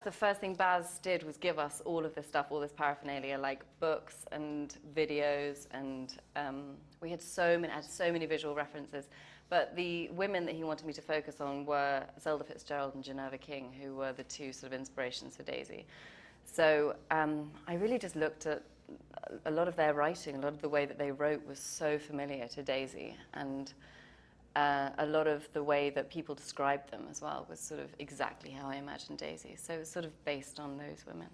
The first thing Baz did was give us all of this stuff, all this paraphernalia, like books and videos, and we had so many visual references. But the women that he wanted me to focus on were Zelda Fitzgerald and Ginevra King, who were the two sort of inspirations for Daisy. So I really just looked at a lot of their writing, a lot of the way that they wrote was so familiar to Daisy, and a lot of the way that people described them as well was sort of exactly how I imagined Daisy. So it was sort of based on those women.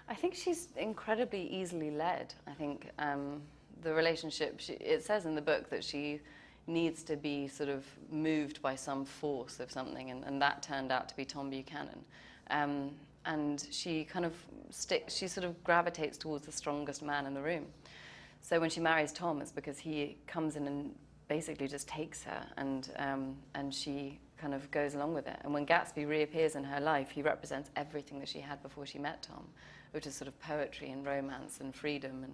I think she's incredibly easily led. I think the relationship, it says in the book that she needs to be sort of moved by some force of something, and that turned out to be Tom Buchanan. And she kind of she sort of gravitates towards the strongest man in the room. So when she marries Tom, it's because he comes in and basically just takes her, and she kind of goes along with it. And when Gatsby reappears in her life, he represents everything that she had before she met Tom, which is sort of poetry and romance and freedom,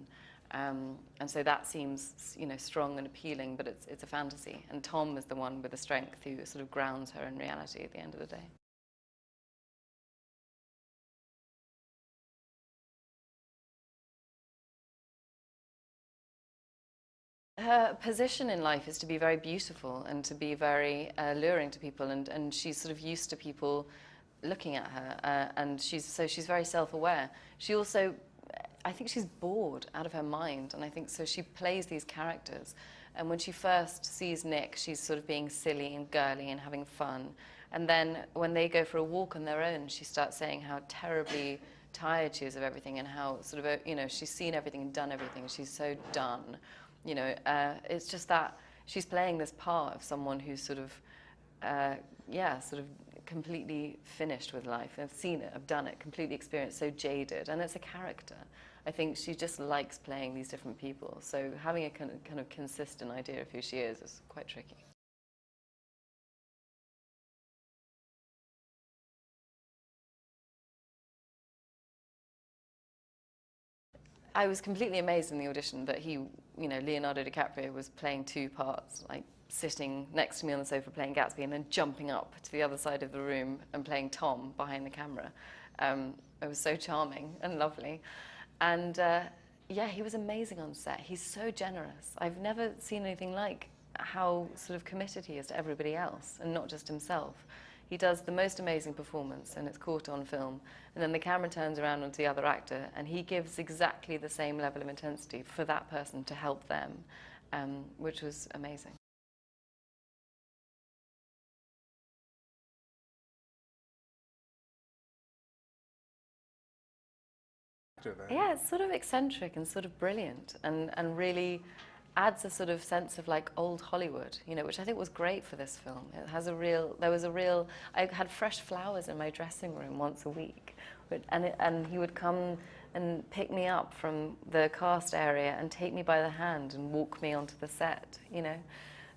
and so that seems, you know, strong and appealing, but it's a fantasy. And Tom is the one with the strength who sort of grounds her in reality at the end of the day. Her position in life is to be very beautiful and to be very alluring to people, and she's sort of used to people looking at her, and she's very self-aware. She also, I think she's bored out of her mind, and I think so she plays these characters. And when she first sees Nick, she's sort of being silly and girly and having fun. And then when they go for a walk on their own, she starts saying how terribly tired she is of everything, and how sort of, you know, she's seen everything and done everything. She's so done. You know, it's just that she's playing this part of someone who's sort of, yeah, sort of completely finished with life. I've seen it, I've done it, completely experienced, so jaded, and it's a character. I think she just likes playing these different people. So having a kind of consistent idea of who she is quite tricky. I was completely amazed in the audition that he, you know, Leonardo DiCaprio was playing two parts, like sitting next to me on the sofa playing Gatsby and then jumping up to the other side of the room and playing Tom behind the camera. It was so charming and lovely. And yeah, he was amazing on set. He's so generous. I've never seen anything like how sort of committed he is to everybody else and not just himself. He does the most amazing performance, and it's caught on film, and then the camera turns around onto the other actor, and he gives exactly the same level of intensity for that person to help them, which was amazing. Yeah, it's sort of eccentric and sort of brilliant, and really adds a sort of sense of like old Hollywood, you know, which I think was great for this film. It has I had fresh flowers in my dressing room once a week, and he would come and pick me up from the cast area and take me by the hand and walk me onto the set, you know.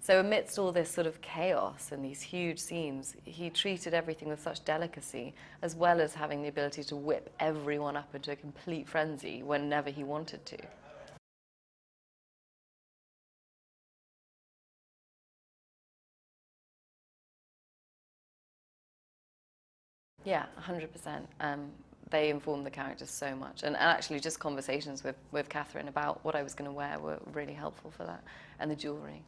So amidst all this sort of chaos and these huge scenes, he treated everything with such delicacy, as well as having the ability to whip everyone up into a complete frenzy whenever he wanted to. Yeah, 100%. They informed the characters so much. And actually just conversations with Catherine about what I was going to wear were really helpful for that, and the jewellery.